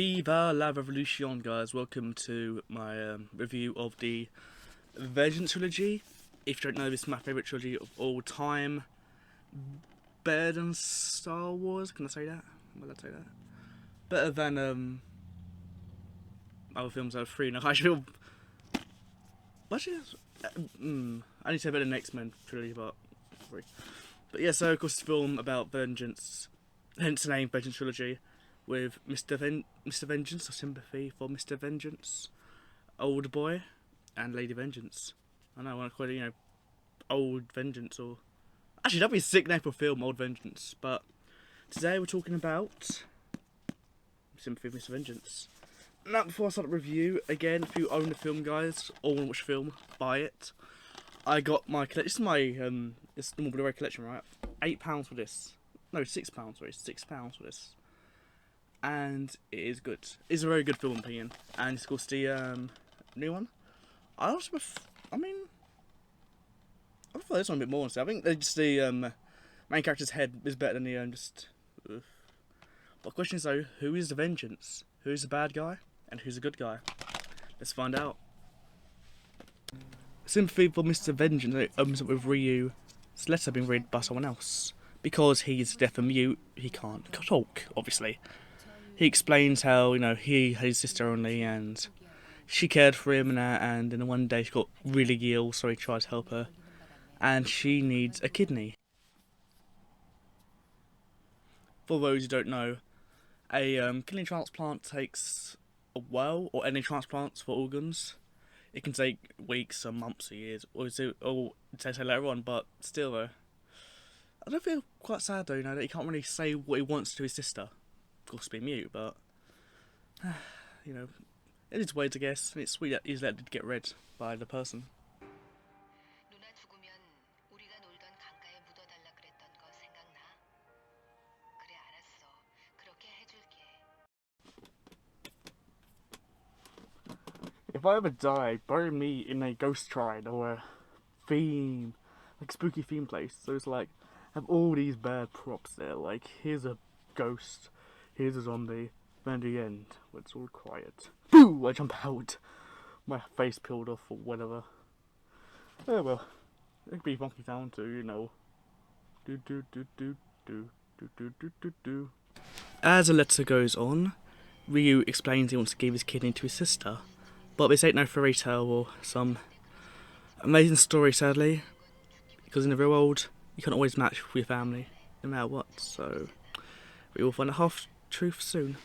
Viva la Revolution, guys. Welcome to my review of the Vengeance trilogy. If you don't know, this is my favourite trilogy of all time. Better than Star Wars, can I say that? Will I say that? Better than other films that are free. No, I feel... Actually, I need to say better than X-Men trilogy, but free. But yeah, so of course it's a film about vengeance, hence the name Vengeance trilogy, with Mr. Vengeance, or Sympathy for Mr. Vengeance, Old Boy, and Lady Vengeance. I know, I want to call it, Old Vengeance, or... Actually, that'd be a sick name for a film, Old Vengeance. But today we're talking about Sympathy for Mr. Vengeance. Now, before I start the review, again, if you own the film, guys, or want to watch a film, buy it. I got my collection. This is my this normal Blu-ray collection, right? £8 for this. No, £6. Sorry, £6 for this. And it is good. It's a very good film, opinion. And it's called the new one. I prefer this one a bit more. So I think just the main character's head is better than the But the question is though, who is the Vengeance? Who is the bad guy? And who's the good guy? Let's find out. Sympathy for Mr. Vengeance, it opens up with Ryu's letter being read by someone else. Because he's deaf and mute, he can't talk, obviously. He explains how, he had his sister only and she cared for him and then one day she got really ill, so he tried to help her. And she needs a kidney. For those who don't know, a kidney transplant takes a while, or any transplants for organs. It can take weeks or months or years, or say later on, but still though. I don't feel quite sad though, that he can't really say what he wants to his sister. Of course being mute, but it is weird, I guess. And it's sweet that he's let it get read by the person. If I ever die, bury me in a ghost shrine or a theme, like spooky theme place. So it's like, have all these bad props there. Like, here's a ghost, here's a zombie, then at the end, where it's all quiet. Boo! I jump out. My face peeled off or whatever. Oh well, it could be funky sound too, Do do do do do do do do do do. As the letter goes on, Ryu explains he wants to give his kidney to his sister. But this ain't no fairy tale or some amazing story, sadly. Because in the real world, you can't always match with your family, no matter what. So, we will find a half-truth soon.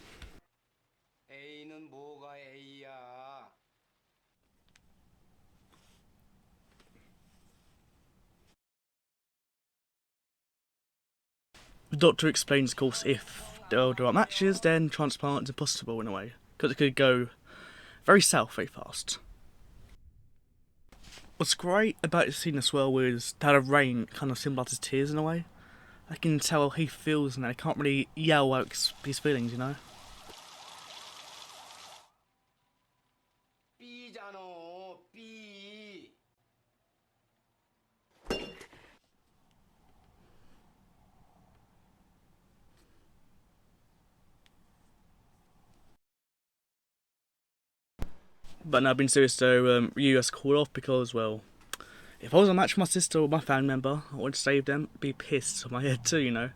The doctor explains, of course, if there are matches, then transplant is impossible in a way. Because it could go very south very fast. What's great about this scene as well is how the rain kind of symbolises tears in a way. I can tell how he feels and I can't really yell out his feelings, But now, being serious though, Ryu has called off because, well, if I was a match for my sister or my family member, I would save them, be pissed on my head too,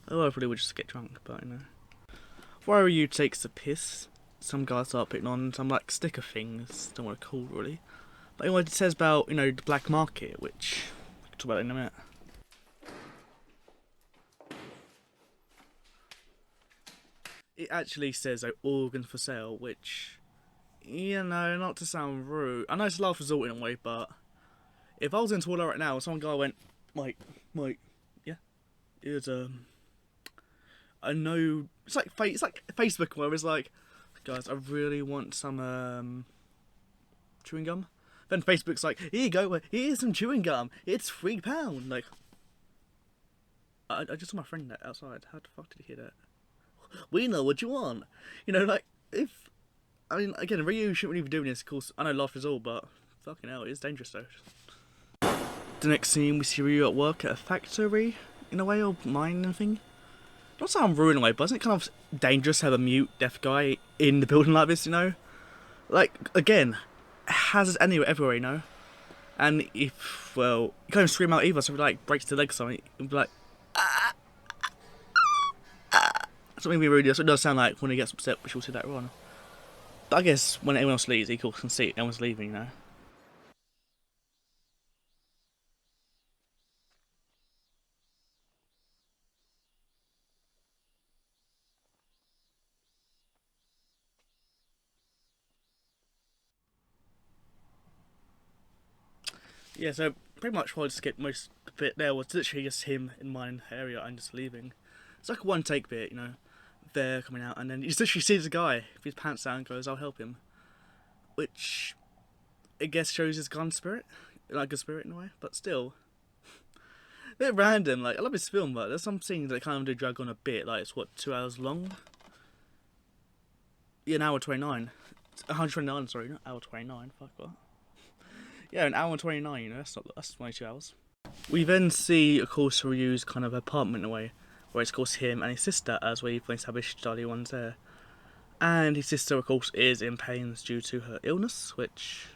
Oh, I probably would just get drunk, but, Why Ryu takes the piss, some guys start putting on some, sticker things, don't know what it's called, really. But anyway, it says about, the black market, which we can talk about in a minute. It actually says, organs for sale, which... not to sound rude. I know it's a last resort in a way, but if I was in toilet right now and some guy went, Mike, yeah, it's I know it's like Facebook where it's like, guys, I really want some chewing gum. Then Facebook's like, here you go, here's some chewing gum. It's £3. Like, I just saw my friend outside. How the fuck did he hear that? We know what you want. If. I mean, again, Ryu shouldn't really be doing this, of course. I know life is all, but fucking hell, it is dangerous though. The next scene, we see Ryu at work at a factory, in a way, or mine and thing. not saying I'm ruining away, but isn't it kind of dangerous to have a mute deaf guy in the building like this, you know? Like, again, hazards anywhere, everywhere, you know? And if, well, you can't even scream out either, so if it, like, breaks the leg or something, you'll be like, something really does. It does sound like when he gets upset, which we'll see later on. But I guess when everyone else leaves, he can see everyone's leaving, you know? Yeah, so pretty much what I skipped most of the bit there was literally just him in my area and just leaving. It's like a one take bit, you know, there coming out, and then you just literally see the guy with his pants down and goes, I'll help him. Which I guess shows his gun spirit, like a spirit in a way, but still. A bit random, like I love this film, but there's some scenes that kind of do drag on a bit, like it's what, 2 hours long? Yeah, an hour 29. 129, sorry, not hour 29, fuck what? Yeah, an hour and 29, you know, that's 22 hours. We then see, of course, Ryu's kind of apartment in a way, where it's, of course, him and his sister, as we've established earlier ones there. And his sister, of course, is in pain due to her illness, which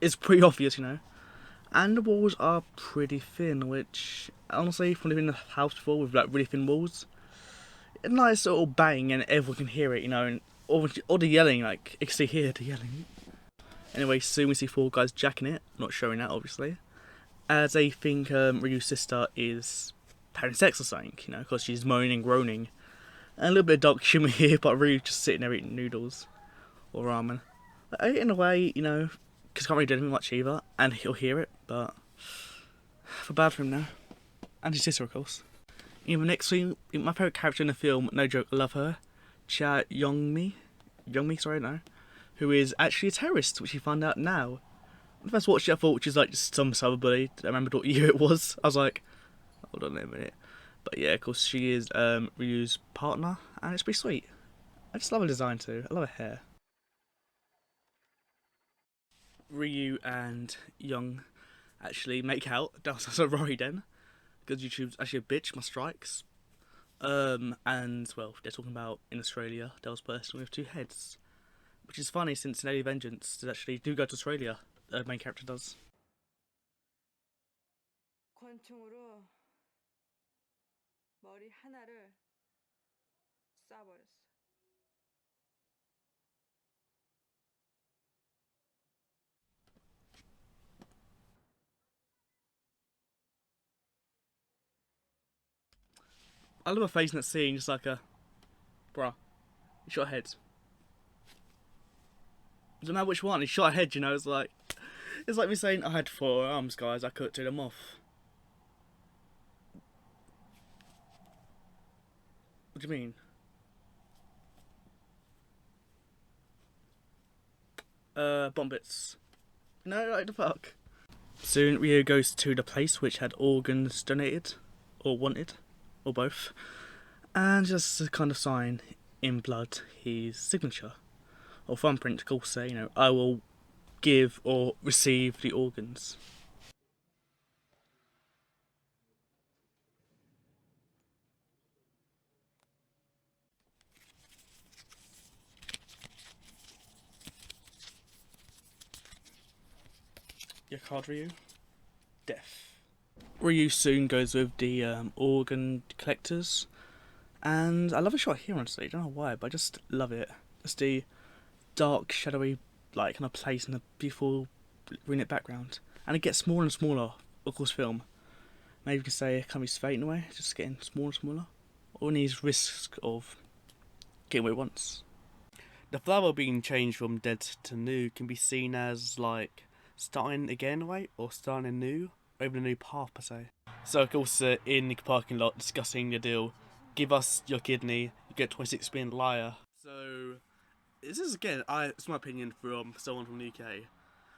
is pretty obvious, you know. And the walls are pretty thin, which, honestly, from living in a house before with, like, really thin walls, a nice little bang and everyone can hear it, you know, and all the yelling, like, you can see here the yelling. Anyway, soon we see four guys jacking it, not showing that, obviously, as they think Ryu's sister is having sex or something, you know, because she's moaning and groaning. And a little bit of dark humour here, but Ryu's just sitting there eating noodles or ramen. Like, in a way, you know, because can't really do anything much either, and he'll hear it, but I feel bad for him now. And his sister, of course. In the next scene, my favourite character in the film, no joke, I love her, Cha Youngmi, sorry, no, who is actually a terrorist, which you find out now. When I first watched it, I thought, which is like just some cyberbully. I remembered what year it was. I was like, hold on a minute. But yeah, of course, she is Ryu's partner, and it's pretty sweet. I just love her design too. I love her hair. Ryu and Young actually make out. That was a Rory then, because YouTube's actually a bitch. My strikes. And well, they're talking about in Australia there was a person with two heads, which is funny since in Lady Vengeance they actually do go to Australia. The main character does. 권총으로 머리 하나를 쏴버렸어. I love her face in that scene, just like a, bruh, he shot a head. Doesn't matter which one, he shot a head, you know, it's like me saying, I had 4 arms, guys, I cut them off. What do you mean? Bomb bits. No, like the fuck. Soon, Ryo goes to the place which had organs donated, or wanted, or both, and just to kind of sign in blood his signature, or thumbprint to course say, you know, I will give or receive the organs. Your card, Ryu? Death. Ryu soon goes with the organ collectors, and I love a shot here, honestly. I don't know why, but I just love it. Just the dark, shadowy, like kind of place in a beautiful, green background, and it gets smaller and smaller. Of course, film. Maybe you could say it can be fading away, just getting smaller and smaller. All these risks of getting what it wants. The flower being changed from dead to new can be seen as like starting again, right, or starting anew, or even a new path per se. So, of course, in the parking lot discussing the deal, give us your kidney, you get 26 million liar. So, this is again, it's my opinion from someone from the UK,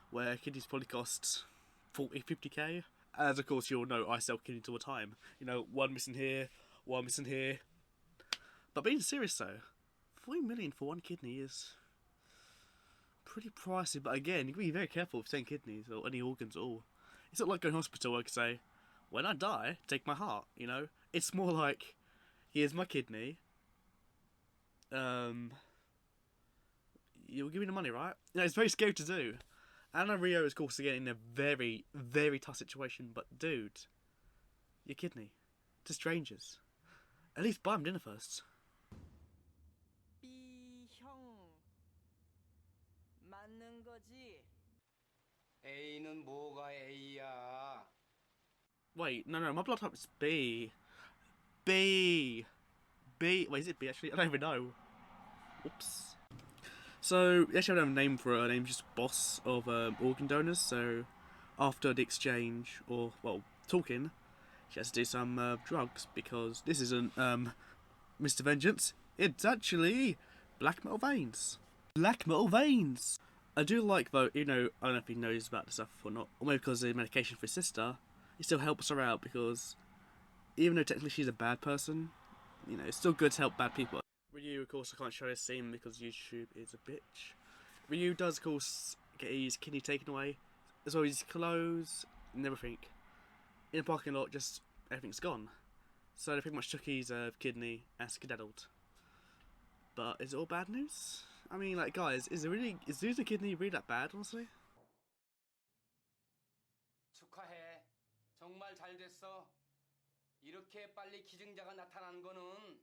where kidneys probably cost 40, 50k. As of course you all know, I sell kidneys all the time. You know, one missing here, one missing here. But being serious though, 40 million for one kidney is pretty pricey. But again, you can be very careful with saying kidneys or any organs at all. It's not like going to hospital where I can say, when I die, take my heart, you know? It's more like, here's my kidney. You'll give me the money, right? You know, it's very scary to do. I know Rio is, of course, again in a very, very tough situation, but dude, your kidney to strangers. At least buy them dinner first. B형 맞는 거지? A는 뭐가 A야? Wait, no, my blood type is B. B. B. Wait, is it B actually? I don't even know. Oops. So, we actually don't have a name for her. Her name's just boss of organ donors. So, after the exchange, or, well, talking, she has to do some drugs because this isn't Mr. Vengeance. It's actually Black Metal Veins. Black Metal Veins! I do like, though, you know, I don't know if he knows about this stuff or not, or maybe because of the medication for his sister, it still helps her out because even though technically she's a bad person, you know, it's still good to help bad people. Ryu, of course, I can't show this scene because YouTube is a bitch. Ryu does, of course, get his kidney taken away, as well as his clothes and everything. In the parking lot, just everything's gone. So they pretty much took his kidney and skedaddled. But is it all bad news? I mean, like, guys, is losing a kidney really that bad, honestly? 축하해. 정말 잘 됐어. 이렇게 빨리 기증자가 나타난 거는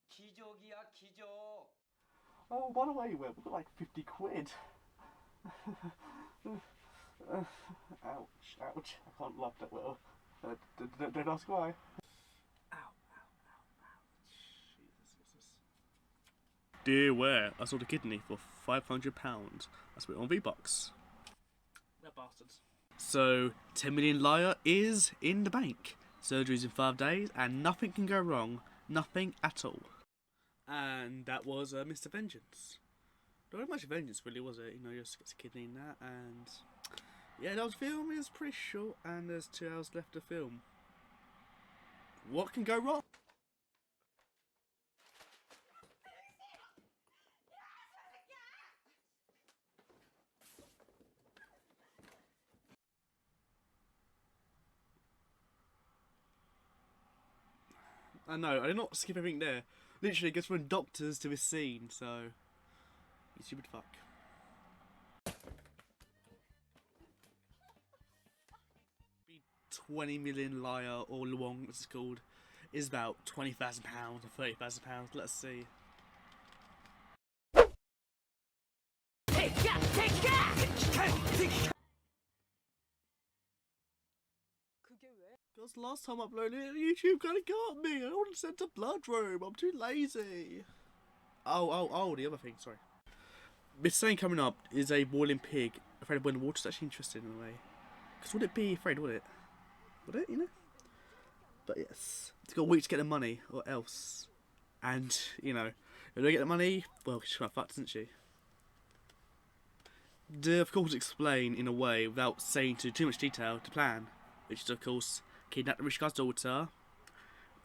기적이야, 기적. Oh, by the way, Will, we've got like 50 quid. Ouch, ouch. I can't laugh that well. Don't ask why. Ow, ow, ow, ouch. Jesus. Dear where? I sold a kidney for £500. I spent it on V-Bucks. They're bastards. So, 10 million liar is in the bank. Surgery's in 5 days and nothing can go wrong. Nothing at all. And that was Mr. Vengeance. Not much vengeance really, was it? You know, just gets a kidney in that, and yeah, that film is pretty short, and there's 2 hours left to film. What can go wrong? I know, I did not skip everything there. Literally, it goes from doctors to this scene, so you stupid fuck. 20 million liar, or luong, as it's called, is about £20,000 or £30,000. Let's see. 그게 왜? Because last time I uploaded it, YouTube kind of got me. I don't want to send to blood room. I'm too lazy. Oh, the other thing, sorry. This thing coming up is a boiling pig. Afraid of boiling water is actually interesting in a way. Because would it be afraid, would it? Would it, you know? But yes. It's got a week to get the money, or else. And, you know, if they don't get the money, well, she's kind of fucked, isn't she? Do, of course, explain in a way without saying too much detail to plan. Which is, of course, kidnap the rich guy's daughter.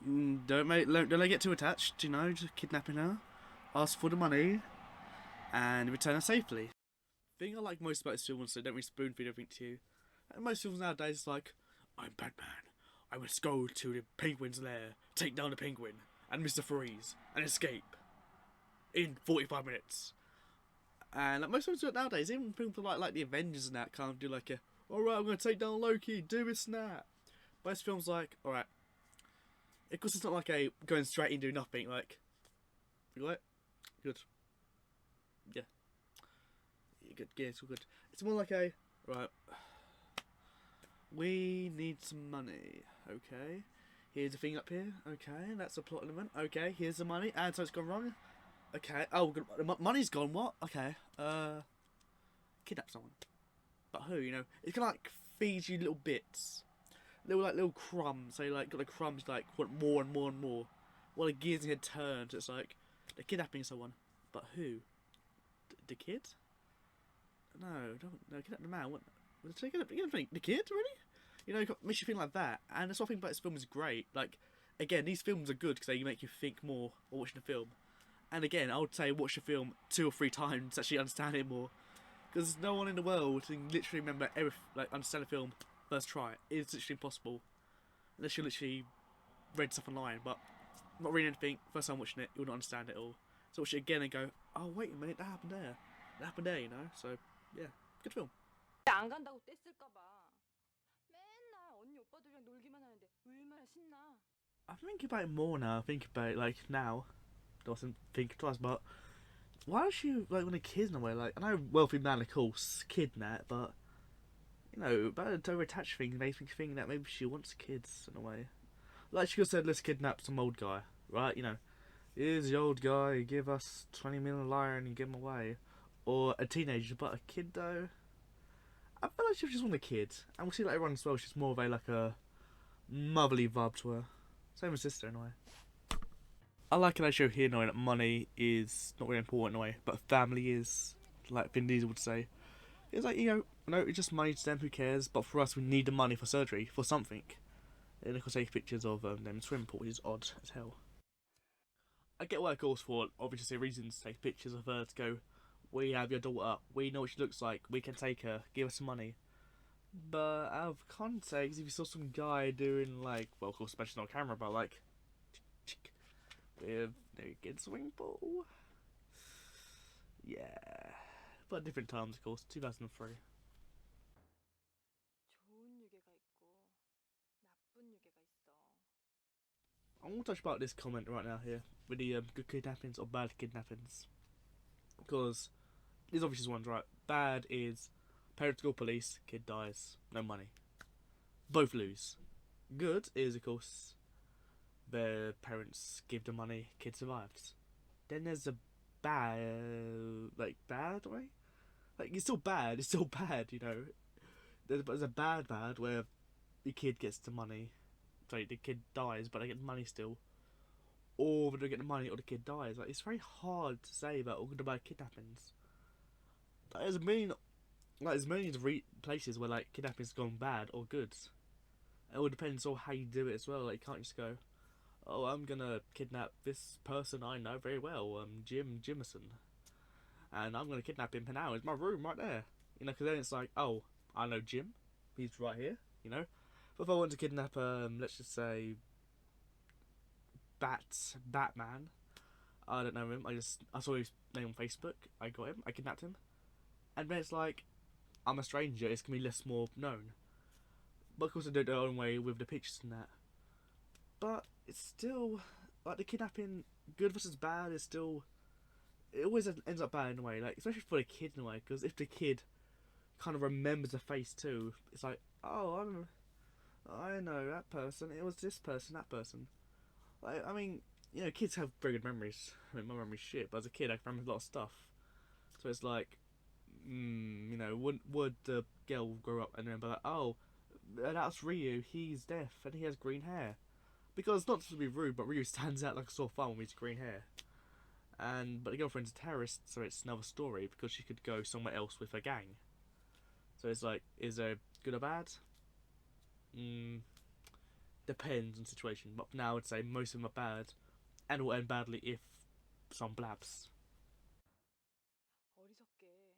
Don't let get too attached, you know, just kidnapping her. Ask for the money. And return her safely. The thing I like most about this film is they don't really spoon feed everything to you. And most films nowadays is like, I'm Batman. I must go to the penguin's lair, take down the penguin and Mr. Freeze, and escape in 45 minutes. And like most films do it nowadays, even films like the Avengers and that kind of do like a, alright, I'm going to take down Loki, do this and that. Most films like, alright, of course it's not like a going straight in and do nothing, like, you got it? Good. Yeah. Good, yeah, it's all good. It's more like a, right, we need some money, okay, here's a thing up here, okay, that's a plot element, okay, here's the money, and so it's gone wrong, okay, oh, the money's gone, what, okay, kidnap someone, but who, you know, it's gonna like feed you little bits, little crumbs, so you like got the crumbs like want more and more and more, while the gears in your head turns, it's like, they're kidnapping someone, but who, the kid? No, kidnap the man, what? You gonna think the kid, really? You know, it makes you think like that. And that's what I think about this film is great. Like, again, these films are good because they make you think more while watching the film. And again, I would say watch the film 2 or 3 times to actually understand it more. Because no one in the world can literally remember understand a film first try. It's literally impossible. Unless you literally read stuff online. But not reading anything, first time watching it, you'll not understand it all. So watch it again and go, oh wait a minute, that happened there. That happened there, you know? So, yeah, good film. 안 간다고 떼쓸까 봐. 맨날 언니 오빠들이랑 놀기만 하는데 얼마나 신나. I think about it more now, I think about it, like, now. Doesn't think twice, but why does she, like, want a kid in a way? Like, I know wealthy man, of course, kid and that, but, you know, about the over-attached thing makes me think that maybe she wants kids in a way. Like, she could have said, let's kidnap some old guy, right? You know, here's the old guy, give us 20 million lire and give him away. Or a teenager, but a kid, though? I feel like she just wants a kid. And we'll see later on as well, she's more of a, like, a motherly vibe to her. Same as sister, in a way. I like how they show here knowing that money is not really important in a way, but family is, like Vin Diesel would say. It's like, you know, no, it's just money to them, who cares, but for us we need the money for surgery, for something. And they could take pictures of them in the swimming pool, which is odd as hell. I get why it calls for, obviously, reasons to take pictures of her to go, we have your daughter, we know what she looks like, we can take her, give us some money. But out of context, if you saw some guy doing, like, well, of course, especially on camera, but like, with naked swimming pool. Yeah. But different times, of course. 2003. 좋은 유괴가 있고 나쁜 유괴가 있어. I want to touch about this comment right now here with the good kidnappings or bad kidnappings, because these obviously ones, right? Bad is parents call police, kid dies, no money, both lose. Good is, of course, their parents give the money, kid survives. Then there's a bad, bad way. Like, it's still bad. It's still bad, you know. There's a bad where the kid gets the money. Sorry, the kid dies, but they get the money still. Or they don't get the money, or the kid dies. Like, it's very hard to say about all good about kidnappings. Like, there's millions of places where like kidnapping's gone bad or good. It all depends on how you do it as well. Like, you can't just go, oh, I'm gonna kidnap this person I know very well, Jim Jimerson, and I'm gonna kidnap him now. It's my room right there. You know, because then it's like, oh, I know Jim, he's right here. You know, but if I want to kidnap, let's just say, Batman, I don't know him. I saw his name on Facebook. I got him. I kidnapped him, and then it's like, I'm a stranger. It's gonna be less more known. But of course, I do it their own way with the pictures and that. But it's still like the kidnapping, good versus bad, is still. It always ends up bad in a way, like especially for the kid in a way, because if the kid kind of remembers the face too, it's like, oh, I know that person. It was this person, that person. Like, I mean, you know, kids have very good memories. I mean, my memory's shit, but as a kid, I can remember a lot of stuff. So it's like, you know, would the girl grow up and remember like, oh, that's Ryu. He's deaf and he has green hair. Because not to be rude, but Ryu stands out like a sore thumb with his green hair. But the girlfriend's a terrorist, so it's another story because she could go somewhere else with her gang. So it's like, is there good or bad? Depends on the situation. But now I'd say most of them are bad, and will end badly if some blabs. 어리석게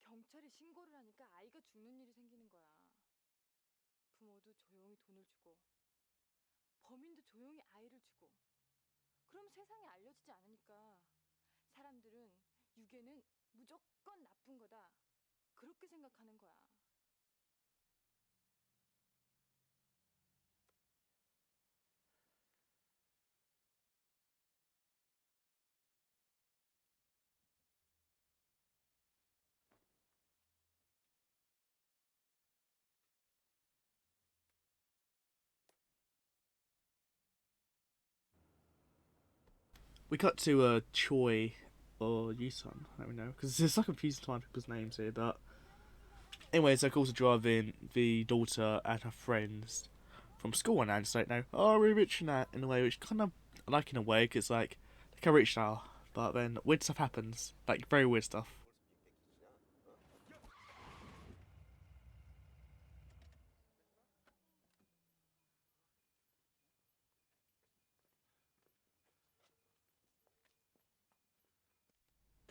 경찰에 신고를 하니까 아이가 죽는 일이 생기는 거야. 부모도 조용히 돈을 주고 범인도 조용히 아이를 주고 그럼 세상에 알려지지 않으니까 사람들은 유괴는 무조건 나쁜 거다. 그렇게 생각하는 거야. We cut to Choi or Yusun, I don't know, because it's like confusing to find people's names here. But anyways, they're also driving the daughter and her friends from school, and I just like, no, oh, we're rich in that in a way, which kind of I like in a way, because like look how rich they are, but then weird stuff happens, like very weird stuff.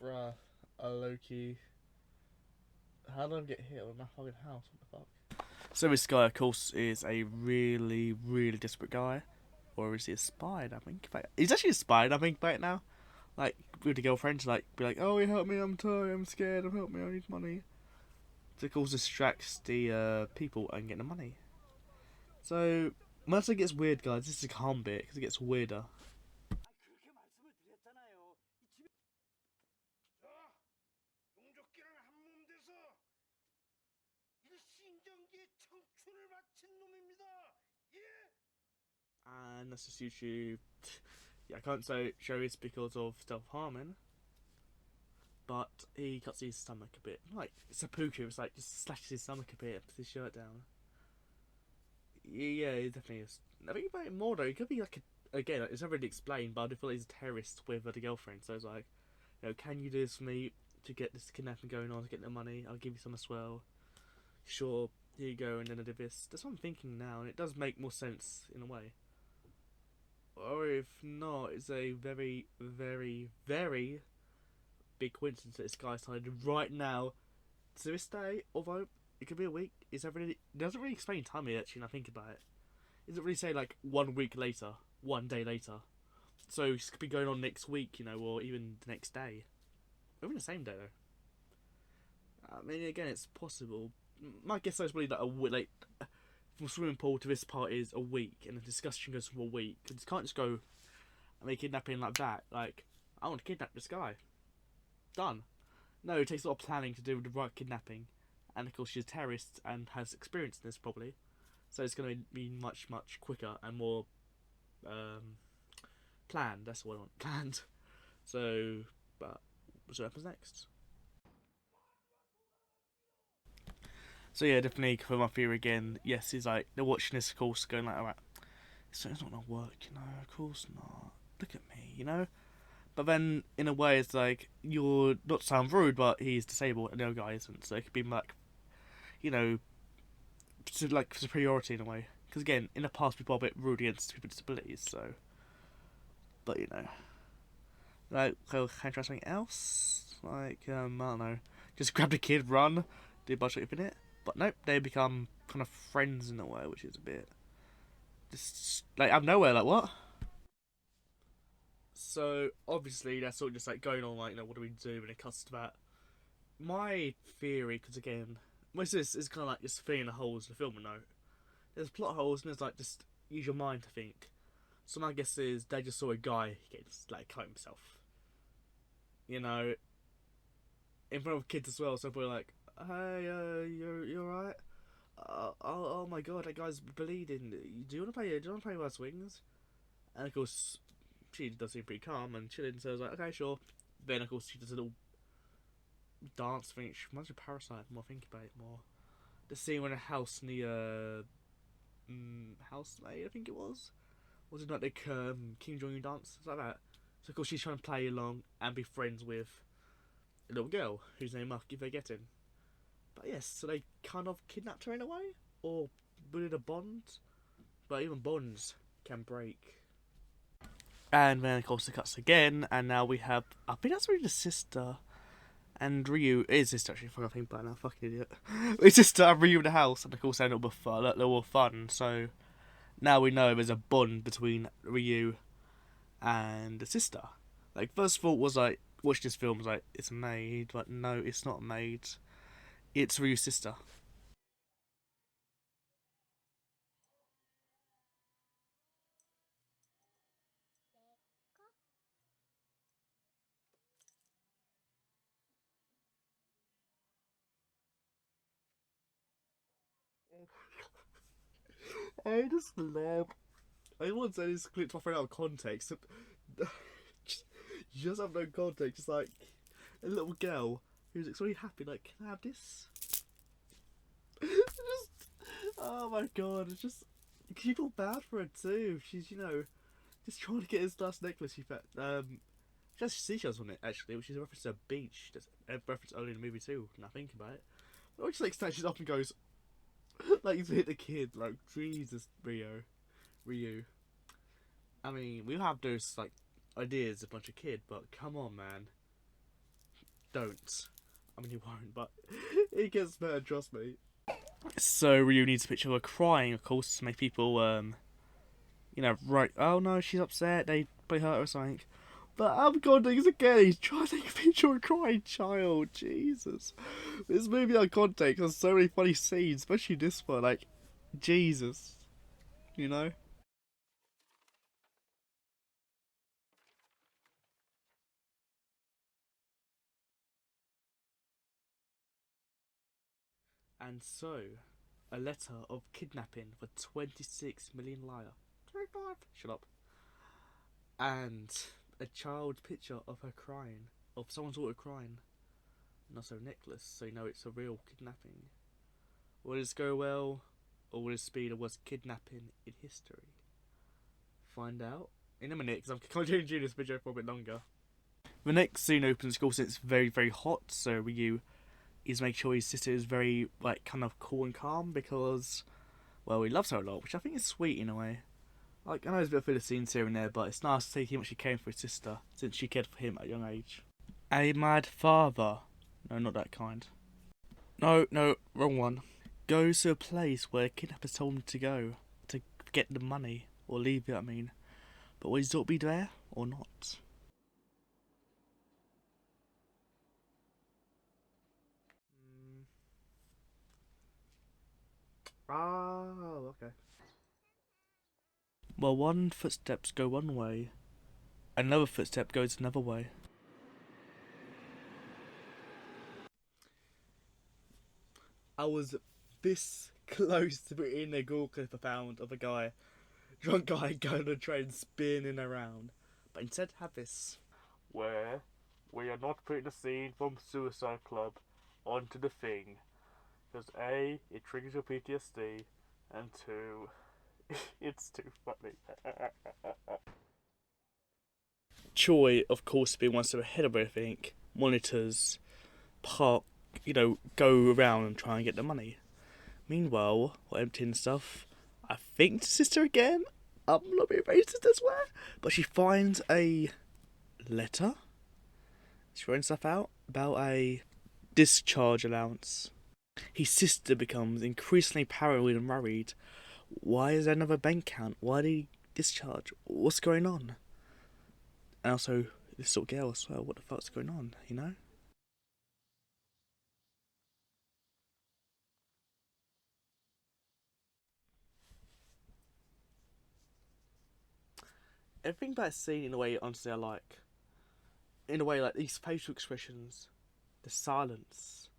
Bruh, a Loki. How did I get hit with my fucking house? What the fuck? So this guy, of course, is a really, really desperate guy. Or is he a spy? I think he's actually a spy. I think about it now. Like with the girlfriend, to like be like, "Oh, help me! I'm tired. I'm scared. Help me! I need money." So it also distracts the people and get the money. So once it gets weird, guys, this is a calm bit because it gets weirder. 그렇게 말씀을 드렸잖아요. 자, 용접기를 한 몸 돼서 일신경기에 청춘을 바친 놈입니다. 예? And that's just YouTube. Yeah, I can't show this because of self-harming. But he cuts his stomach a bit. Like, seppuku, it's like, just slashes his stomach a bit, puts his shirt down. Yeah, it definitely is. I think about it more though, it could be like, again, it's not really explained, but I feel like he's a terrorist with the girlfriend, so it's like, can you do this for me to get this kidnapping going on, to get the money? I'll give you some as well. Sure, here you go, and then I do this. That's what I'm thinking now, and it does make more sense in a way. Or if not, it's a very, very, very big coincidence that this guy started right now to this day, although it could be a week. It doesn't really explain time here actually, when I think about it. It doesn't really say like 1 week later, 1 day later. So this could be going on next week, or even the next day. Or even the same day though. I mean, again, it's possible. My guess is probably like a week, like from swimming pool to this part is a week, and the discussion goes for a week. Because you can't just go and make kidnapping like that. Like, I want to kidnap this guy. Done. No, it takes a lot of planning to do the right kidnapping, and of course she's a terrorist and has experience in this probably, so it's going to be much quicker and more planned. That's what I want, planned. So, but what happens next? So yeah, definitely for my theory again. Yes, he's like they're watching this course, going like, alright, it's not gonna work, Of course not. Look at me, But then, in a way, it's like, you're not to sound rude, but he's disabled and the other guy isn't. So it could be like, like superiority in a way. Because again, in the past, people are a bit rude against people with disabilities, so. But, like, can I try something else? Like, I don't know. Just grab the kid, run, do a bunch of in it. But nope, they become kind of friends in a way, which is a bit. Just, like, out of nowhere, like, what? So obviously that's all just like going on, like, what do we do when it comes to that? My theory, because again, most of this is kind of like just filling the holes in the film. There's plot holes and there's like just use your mind to think. So my guess is they just saw a guy get like cut himself, in front of kids as well. So they're like, "Hey, you're right. Oh my god, that guy's bleeding. Do you want to play? Do you want to play with our swings?" And of course, she does seem pretty calm and chilling, so I was like, okay, sure. Then, of course, she does a little dance thing. She reminds me of Parasite, the more I think about it more. The scene when a house near housemaid, I think it was. Was it like the Kim Jong Un dance? It's like that. So, of course, she's trying to play along and be friends with a little girl whose name I keep forgetting. But yes, so they kind of kidnapped her in a way, or built a bond. But even bonds can break. And then, of course, it cuts again, and now we have. I think that's really the sister. And Ryu is sister, actually. I think by now, fucking idiot. It's just Ryu in the house, and of course, they're a little fun. So now we know there's a bond between Ryu and the sister. Like, first thought was like, watch this film, was like, it's a maid, but no, it's not a maid. It's Ryu's sister. I just love. I want to say this clip off out of context. You just have no context. It's like a little girl who's like, really happy. Like, can I have this? Just, oh my god! It's just you feel bad for her too. She's just trying to get his last necklace. She has seashells on it actually, which is a reference to a beach. That's a reference only in the movie too. When I think about it, but just like snatches up and goes like he's hit the kid. Like, Jesus, Ryu. I mean, we have those like ideas a bunch of kid, but come on, man, don't. I mean, he won't, but it gets better, trust me. So Ryu needs a picture of her crying, of course, to make people You know, right? Oh no, she's upset. They hurt her or something. But I'm God, he's again. He's trying to take a picture of a crying child. Jesus, this movie out of context has so many funny scenes, especially this one. Like, Jesus, you know. And so, a letter of kidnapping for 26 million lira. 25. Shut up. And a child picture of her crying, of someone's daughter crying, and also a necklace, so you know it's a real kidnapping. Will this go well, or will this be the worst kidnapping in history? Find out in a minute, because I'm continuing this video for a bit longer. The next scene opens, of course, it's very, very hot, so Ryu is making sure his sister is very, like, kind of cool and calm, because, well, he loves her a lot, which I think is sweet in a way. Like, I know there's a bit of filler scenes here and there, but it's nice to see how much she cared for his sister, since she cared for him at a young age. A mad father. No, not that kind. No, wrong one. Goes to a place where kidnappers told him to go, to get the money, or leave it, I mean. But will his daughter be there, or not? Oh, okay. Well, one footsteps go one way, another footstep goes another way. I was this close to putting a Google clip I found of a drunk guy going on a train spinning around. But instead have this. Where we are not putting the scene from Suicide Club onto the thing. Because A, it triggers your PTSD, and 2, it's too funny. Choi, of course, being one step ahead of everything, monitors, park, go around and try and get the money. Meanwhile, while emptying stuff, I think the sister again, I'm not being racist, I swear, but she finds a letter. She's writing stuff out about a discharge allowance. His sister becomes increasingly paranoid and worried. Why is there another bank account? Why did he discharge? What's going on? And also, this little girl as well, what the fuck's going on, you know? Everything about scene in a way, honestly, I like. In a way, like these facial expressions, the silence,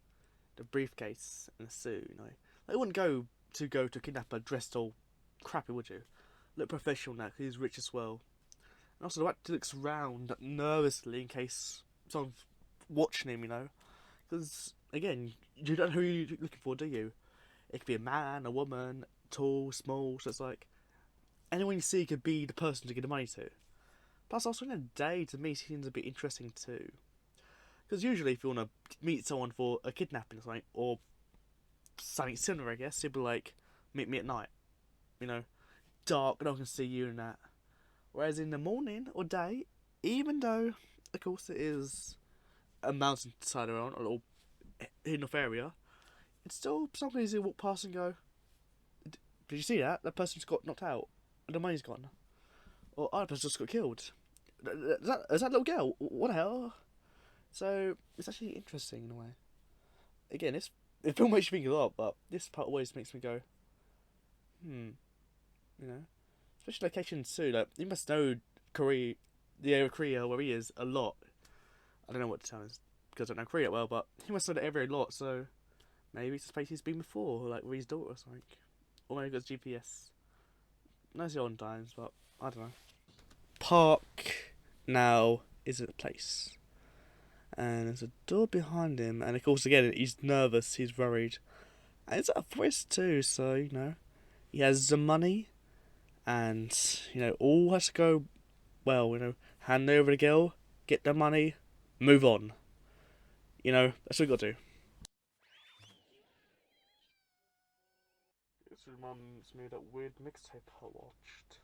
the briefcase, and the suit, you know. Like, you wouldn't go to kidnap a dressed all crappy, would you? Look professional now, because he's rich as well. And also, the actor looks round nervously in case someone's watching him, you know. Because, again, you don't know who you're looking for, do you? It could be a man, a woman, tall, small, so it's like, anyone you see could be the person to get the money to. Plus, also in a day, to me, seems a bit interesting too. Because usually, if you want to meet someone for a kidnapping or something, or something similar, I guess, you'd be like, meet me at night. You know, dark, no one can see you and that. Whereas in the morning or day, even though, of course, it is a mountainside around, a little hidden off area, it's still something you walk past and go, did you see that? That person's got knocked out. And the money's gone. Or other person just got killed. Is that little girl? What the hell? So, it's actually interesting in a way. Again, the film makes you think a lot, but this part always makes me go, you know? Especially locations too, like, you must know Korea, the area of Korea where he is, a lot. I don't know what to tell him, because I don't know Korea well, but he must know the area a lot, so maybe it's a place he's been before, like with his daughter or something. Or maybe it's GPS. No, it's the old times, but I don't know. Park now is a place. And there's a door behind him, and of course, again, he's nervous, he's worried. And it's a twist too, so, you know, he has the money, and, you know, all has to go well, you know, hand over the girl, get the money, move on. You know, that's what you gotta do. This reminds me of that weird mixtape I watched.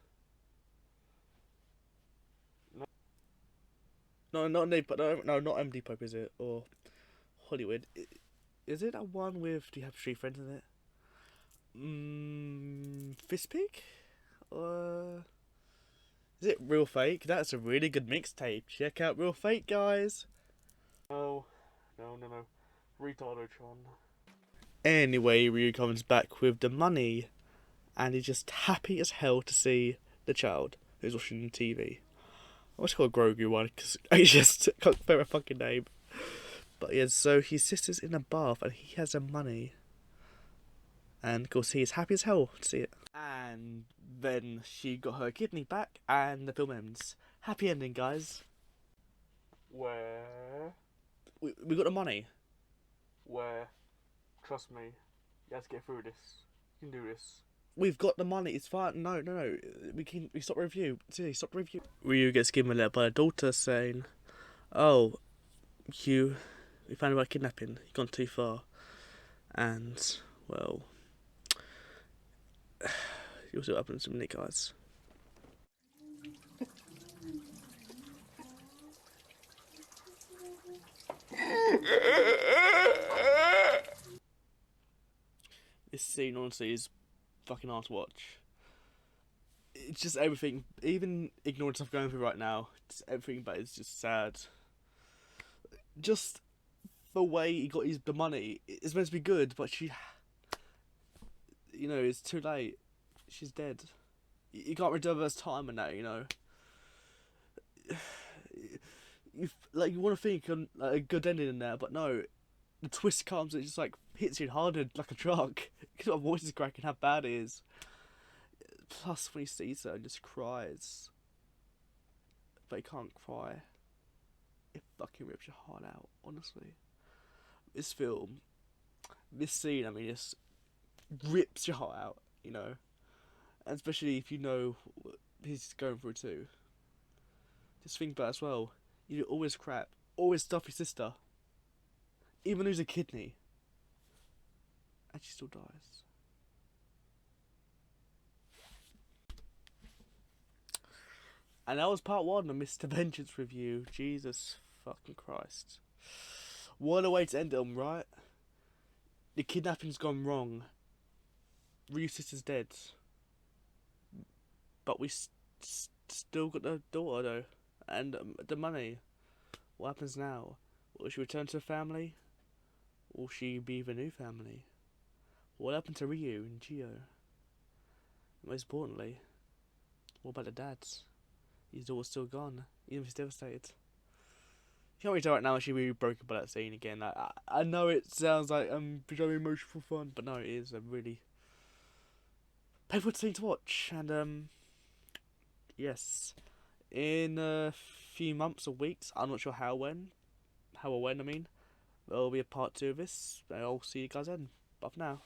No, not not MD Pope, is it? Or Hollywood. Is it that one with, do you have street friends in it? Fistpig? Is it Real Fake? That's a really good mixtape. Check out Real Fake, guys. No. Retardotron. Anyway, Ryu comes back with the money, and he's just happy as hell to see the child who's watching the TV. I wish I called Grogu one because I just can't remember a fucking name. But yeah, so his sister's in a bath and he has the money. And of course he is happy as hell to see it. And then she got her kidney back and the film ends. Happy ending, guys. Where? We got the money. Where? Trust me. You have to get through this. You can do this. We've got the money. It's fine. No. We stop the review. Seriously, stop the review. Ryu gets given a letter by a daughter saying, "Oh, we found out about kidnapping. You've gone too far." And well, you'll see what happens to me, guys. This scene honestly is fucking hard to watch. It's just everything, even ignoring stuff going through right now, it's everything but it's just sad. Just the way he got the money, it's meant to be good, but it's too late. She's dead. You can't reverse time in that, You want to think like, a good ending in there, but no. The twist comes, it just like hits you harder like a truck. My voice is cracking how bad it is. Plus, when he sees her and just cries, but he can't cry. It fucking rips your heart out, honestly. This film, this scene, I mean, just rips your heart out, And especially if you know what he's going through too. Just think about it as well. You do always crap, always stuff your sister, even lose a kidney, and she still dies. And that was part 1 of Mr. Vengeance review. Jesus fucking Christ. What a way to end it on, right? The kidnapping's gone wrong. Ryu's sister's dead. But we still got the daughter, though. And the money. What happens now? Will she return to her family? Will she be the new family? What happened to Ryu and Gio? Most importantly, what about the dads? His daughter's still gone, even if he's devastated. You can't really tell right now she'll be broken by that scene again. I know it sounds like very emotional fun, but no, it is a really painful scene to watch. And yes, in a few months or weeks, I'm not sure how or when, I mean, there'll be a part 2 of this. I'll see you guys then. Bye for now.